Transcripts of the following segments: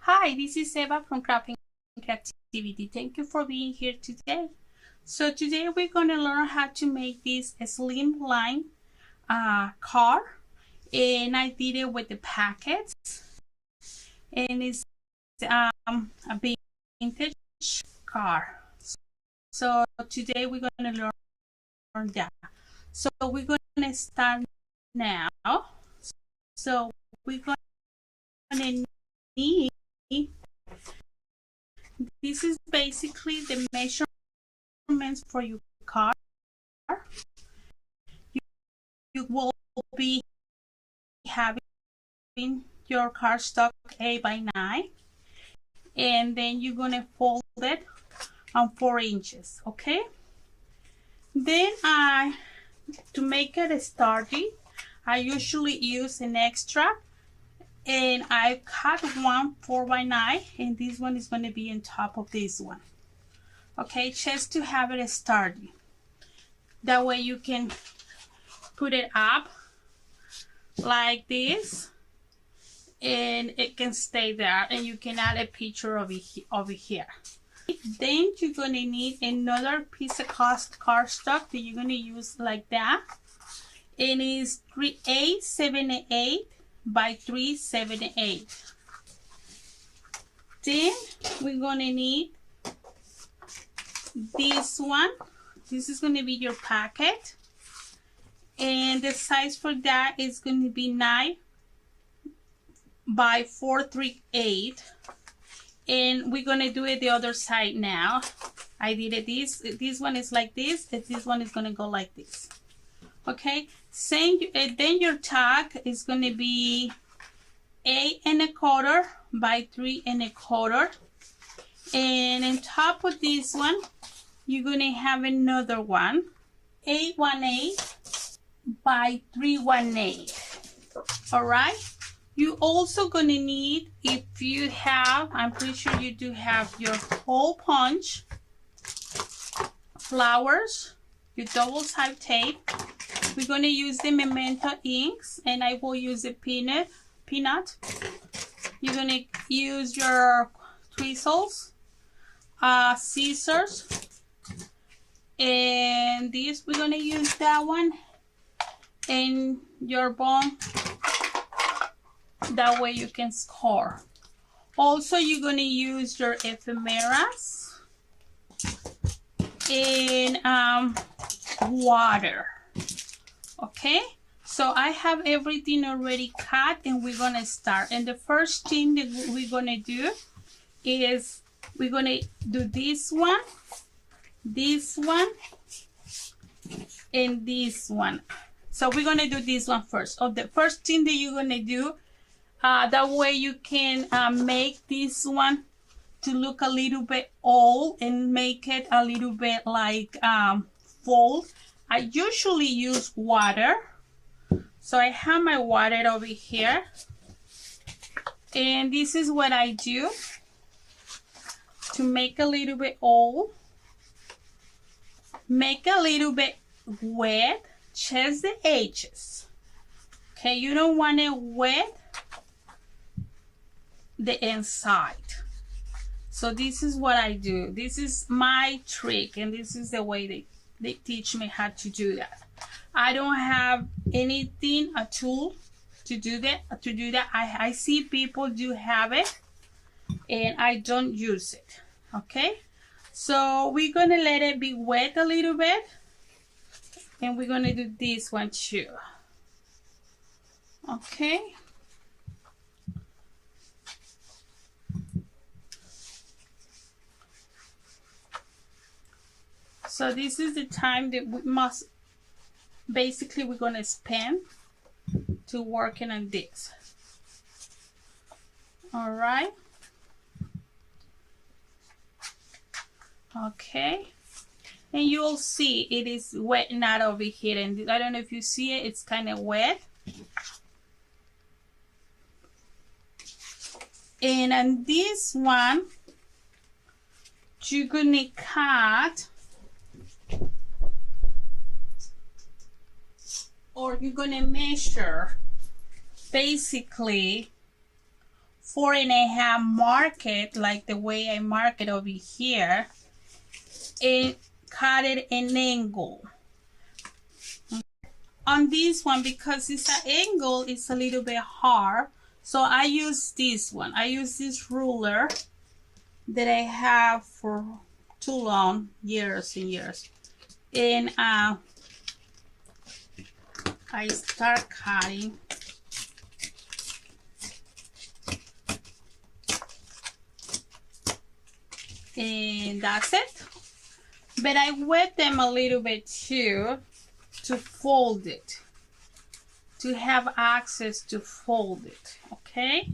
Hi, this is Eva from Crafting Creativity. Thank you for being here today. So today we're going to learn how to make this slimline card, and I did it with the packets, and it's a vintage card. So today we're going to learn that. So we're going to start now. So we're going to need, this is basically the measurements for your card. You will be having your cardstock 8x9, and then you're going to fold it on 4 inches, okay? Then to make it sturdy, I usually use an extra, and I cut one 4x9, and this one is going to be on top of this one, okay, just to have it sturdy. That way you can put it up like this, and it can stay there, and you can add a picture over here. Then you're going to need another piece of cardstock that you're going to use like that, and it's 8/78 by 3/78. Then we're going to need this one. This is going to be your packet, and the size for that is going to be 9 by 4/3/8. And we're going to do it the other side now. I did it this one is like this, and this one is going to go like this, okay? Then your tag is going to be 8 1/4 by 3 1/4, and on top of this one you're going to have another one, 8 1/8 by 3 1/8. All right, you also going to need, if you have, I'm pretty sure you do have, your hole punch, flowers, your double-sided tape. We're going to use the Memento inks, and I will use a peanut. You're going to use your tweezers, scissors, and this, we're going to use that one, and your bone. That way you can score. Also, you're going to use your ephemeras and water. Okay, so I have everything already cut, and we're going to start. And the first thing that we're going to do is we're going to do this one, and this one. So we're going to do this one first. So the first thing that you're going to do, that way you can make this one to look a little bit old and make it a little bit like fold. I usually use water. So I have my water over here. And this is what I do to make a little bit old. Make a little bit wet, just the edges. Okay, you don't want it wet the inside. So this is what I do. This is my trick, and this is the way they teach me how to do that. I don't have anything, a tool to do that. I see people do have it, and I don't use it. Okay, so we're gonna let it be wet a little bit, and we're gonna do this one too. Okay. So this is the time that we must, basically we're going to spend to working on this. All right. Okay. And you'll see it is wet not over here. And I don't know if you see it, it's kind of wet. And on this one, you're going to cut, or you're going to measure basically 4.5 mark it like the way I mark it over here and cut it an angle. On this one, because it's an angle, it's a little bit hard, so I use this one. I use this ruler that I have for too long, years and years, and I start cutting. And that's it. But I wet them a little bit too to fold it, to have access to fold it, okay?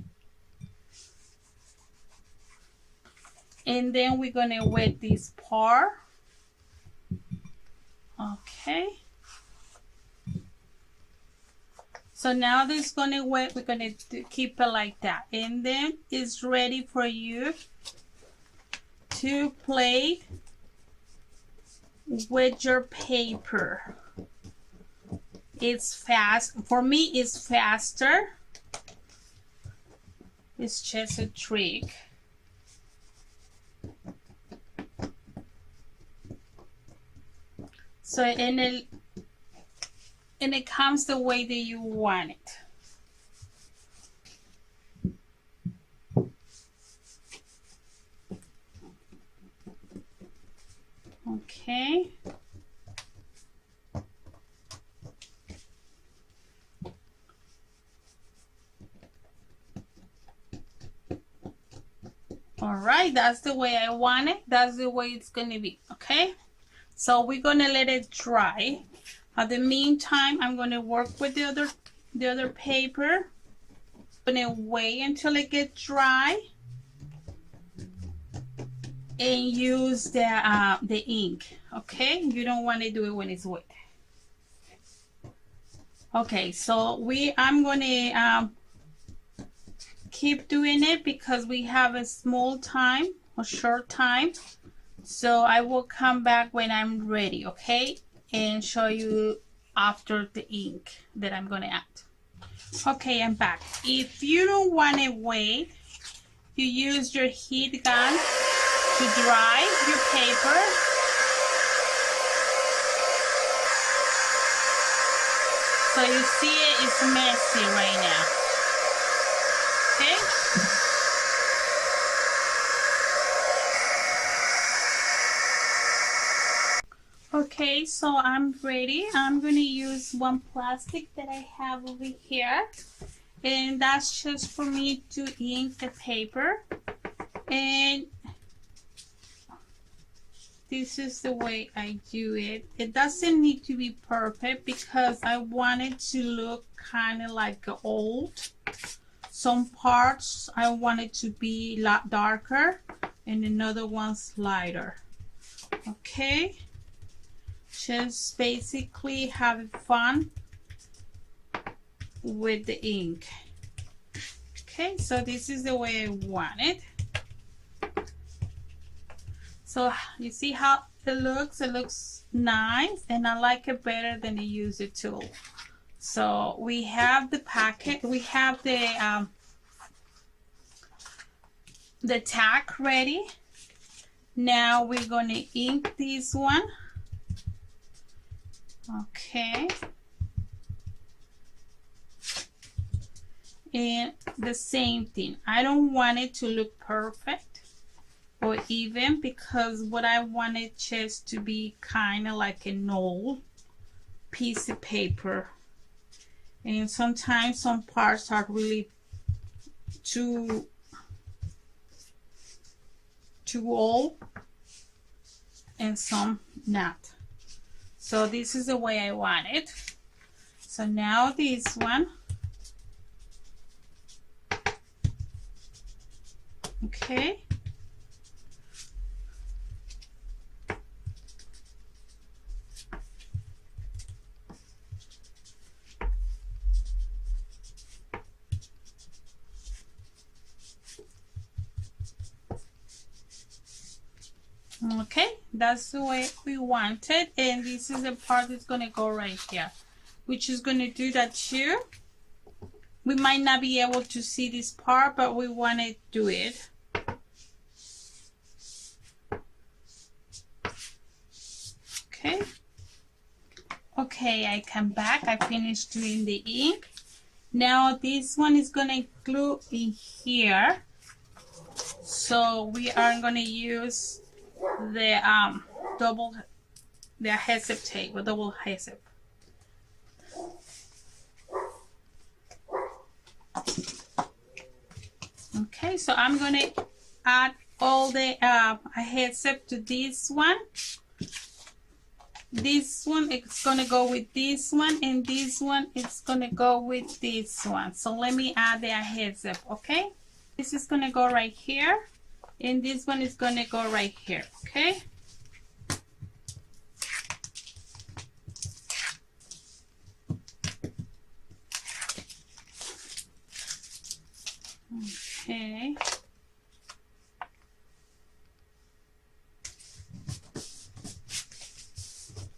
And then we're gonna wet this part, okay? So now this is gonna wet, we're gonna keep it like that. And then it's ready for you to play with your paper. It's fast. For me, it's faster. It's just a trick. So, and it comes the way that you want it. Okay. All right, that's the way I want it. That's the way it's gonna be, okay? So we're gonna let it dry. At the meantime, I'm gonna work with the other paper. I'm gonna wait until it gets dry and use the ink, okay? You don't want to do it when it's wet. Okay, so I'm gonna keep doing it because we have a short time. So I will come back when I'm ready, okay? And show you after the ink that I'm gonna add. Okay, I'm back. If you don't want to wait, you use your heat gun to dry your paper. So you see it's messy right now. Okay? Okay, so I'm ready. I'm gonna use one plastic that I have over here, and that's just for me to ink the paper. And this is the way I do it. It doesn't need to be perfect because I want it to look kind of like old. Some parts I want it to be a lot darker and another one's lighter. Okay, just basically having fun with the ink. Okay, so this is the way I want it. So you see how it looks nice, and I like it better than the user tool. So we have the packet, we have the tack ready. Now we're going to ink this one. Okay. And the same thing. I don't want it to look perfect or even, because what I want it just to be kind of like an old piece of paper. And sometimes some parts are really too old and some not. So this is the way I want it. So now this one. Okay. Okay, that's the way we want it, and this is the part that's going to go right here, which is going to do that too. We might not be able to see this part, but we want to do it. Okay. Okay, I come back. I finished doing the ink. Now this one is going to glue in here. So we are going to use the adhesive tape, or double adhesive. Okay, so I'm going to add all the adhesive to this one. This one is going to go with this one, and this one is going to go with this one. So let me add the adhesive, okay? This is going to go right here, and this one is going to go right here, okay? Okay.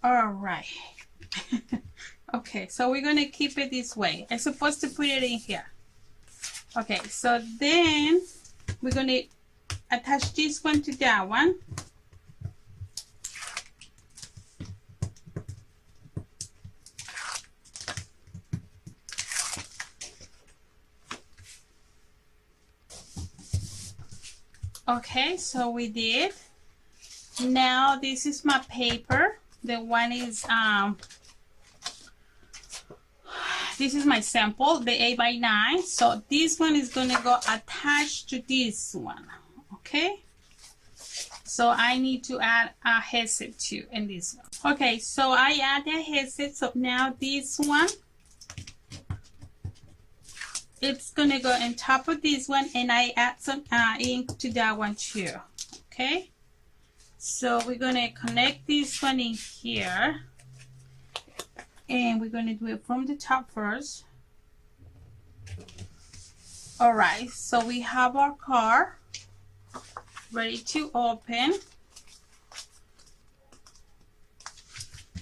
All right. Okay, so we're going to keep it this way. I'm supposed to put it in here. Okay, so then we're going to attach this one to that one. Okay, so we did. Now this is my paper. The one is this is my sample, the 8x9. So this one is going to go attached to this one. Okay, so I need to add adhesive too in this one. Okay, so I add the adhesive. So now this one, it's going to go on top of this one, and I add some ink to that one too. Okay, so we're going to connect this one in here, and we're going to do it from the top first. All right, so we have our card ready to open.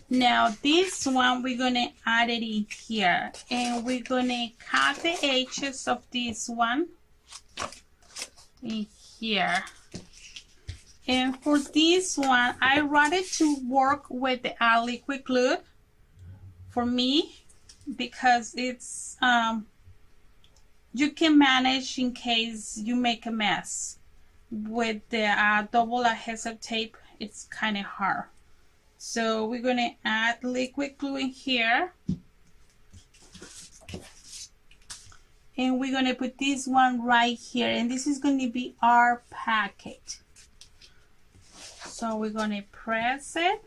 Now this one, we're going to add it in here, and we're going to cut the edges of this one in here. And for this one, I rather to work with the liquid glue for me, because it's you can manage in case you make a mess. With the double adhesive tape, it's kind of hard. So we're going to add liquid glue in here, and we're going to put this one right here, and this is going to be our packet. So we're going to press it,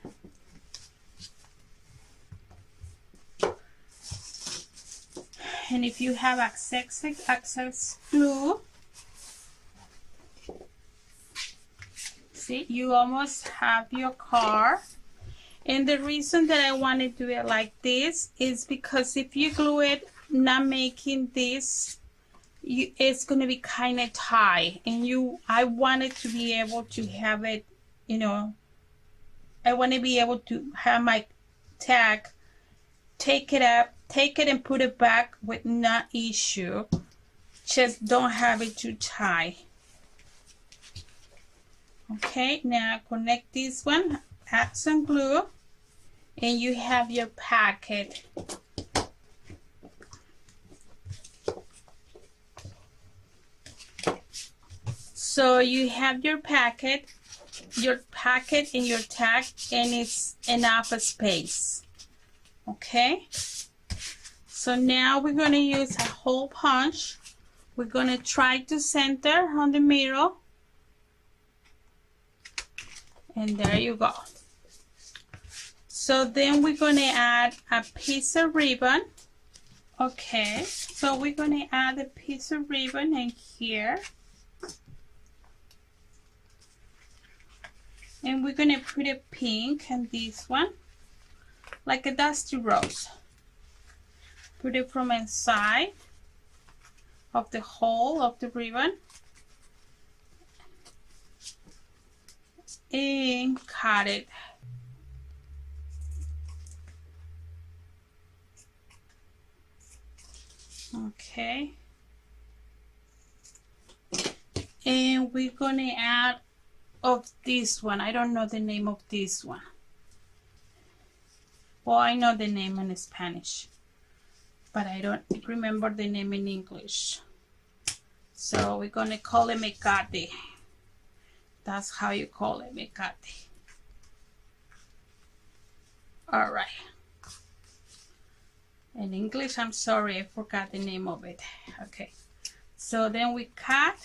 and if you have excess glue, see, you almost have your card. And the reason that I want to do it like this is because if you glue it not making this, it's going to be kind of tight, and I want it to be able to have it, you know, I want to be able to have my tag, take it up, take it and put it back with no issue. Just don't have it too tight. Okay, now connect this one, add some glue, and you have your packet. So you have your packet and your tag, and it's enough space. Okay, so now we're going to use a hole punch. We're going to try to center on the middle, and there you go. So then we're going to add a piece of ribbon. Okay, so we're going to add a piece of ribbon in here, and we're going to put a pink in this one, like a dusty rose. Put it from inside of the hole of the ribbon, and cut it. Okay. And we're gonna add of this one. I don't know the name of this one. Well, I know the name in Spanish, but I don't remember the name in English. So we're gonna call it 𝐒𝐿𝐴. That's how you call it, 𝐒𝐿𝐴. All right. In English, I'm sorry, I forgot the name of it. Okay. So then we cut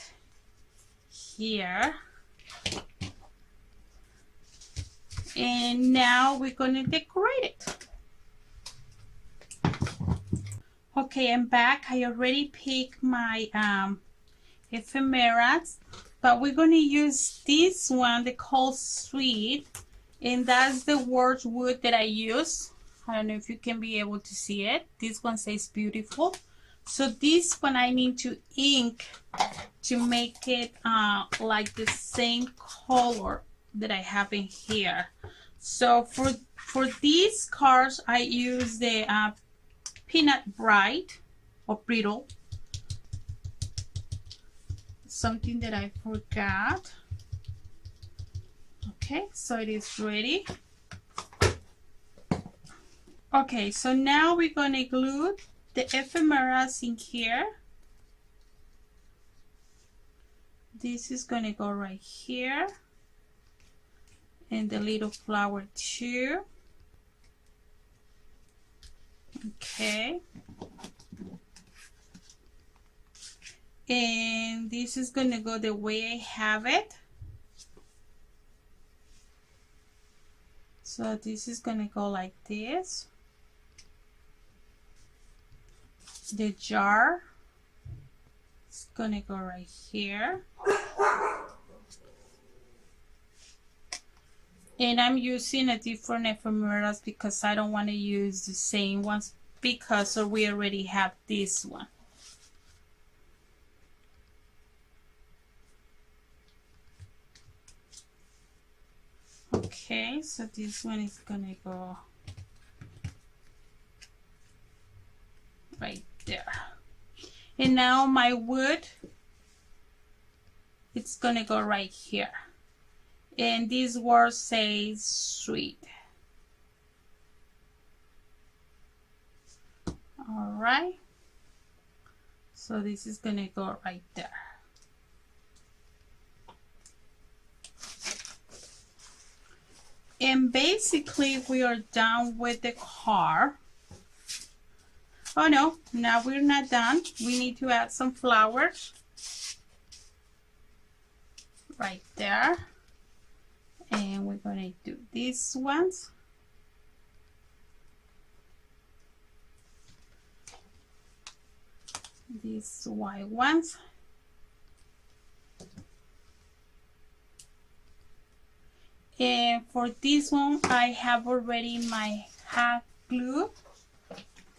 here. And now we're going to decorate it. Okay, I'm back. I already picked my ephemeras, but we're going to use this one, they call sweet, and that's the word wood that I use. I don't know if you can be able to see it. This one says beautiful. So this one I need to ink to make it like the same color that I have in here. So for these cards I use the peanut bright or brittle, something that I forgot. Okay, so it is ready. Okay, so now we're gonna glue the ephemeras in here. This is gonna go right here, and the little flower too. Okay, and this is gonna go the way I have it. So this is gonna go like this. The jar is gonna go right here. And I'm using a different ephemeras because I don't want to use the same ones because we already have this one. Okay, so this one is gonna go right there. And now my wood, it's gonna go right here. And this word says sweet. All right. So this is gonna go right there. And basically we are done with the card. Oh no, now we're not done. We need to add some flowers right there. And we're going to do these ones. These white ones. And for this one, I have already my hot glue.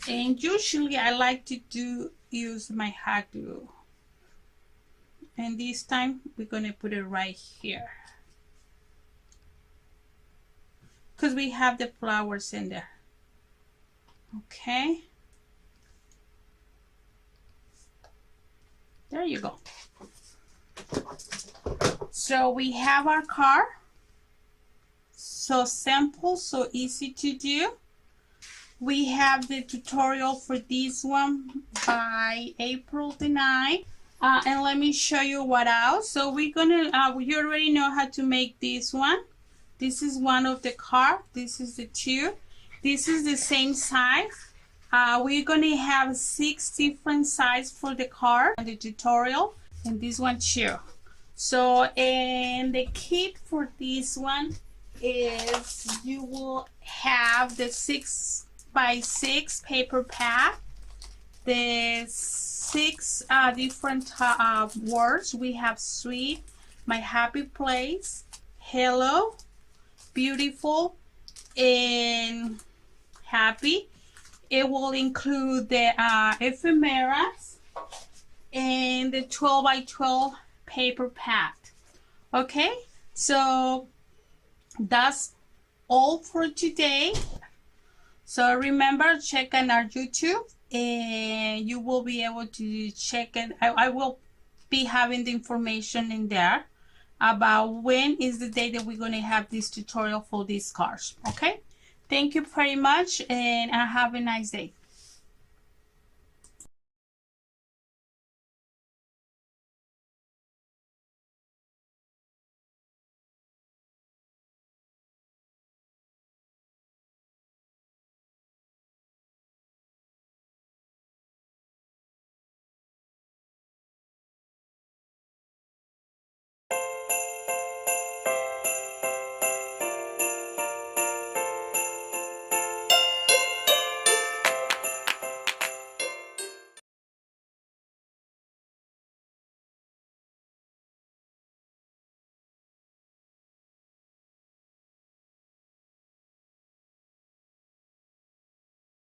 And usually I like to use my hot glue. And this time we're going to put it right here, because we have the flowers in there. Okay, there you go. So we have our card. So simple, so easy to do. We have the tutorial for this one by April the 9th. And let me show you what else. So we're gonna, you already know how to make this one. This is one of the card. This is the two. This is the same size. We're gonna have 6 different sizes for the card and the tutorial, and this one too. So, and the kit for this one is you will have the 6x6 paper pad, the 6 different words. We have sweet, my happy place, hello, beautiful, and happy. It will include the ephemeras and the 12x12 paper pad. Okay, so that's all for today. So remember, check on our YouTube and you will be able to check it. I will be having the information in there about when is the day that we're going to have this tutorial for these cards. Okay, thank you very much, and have a nice day.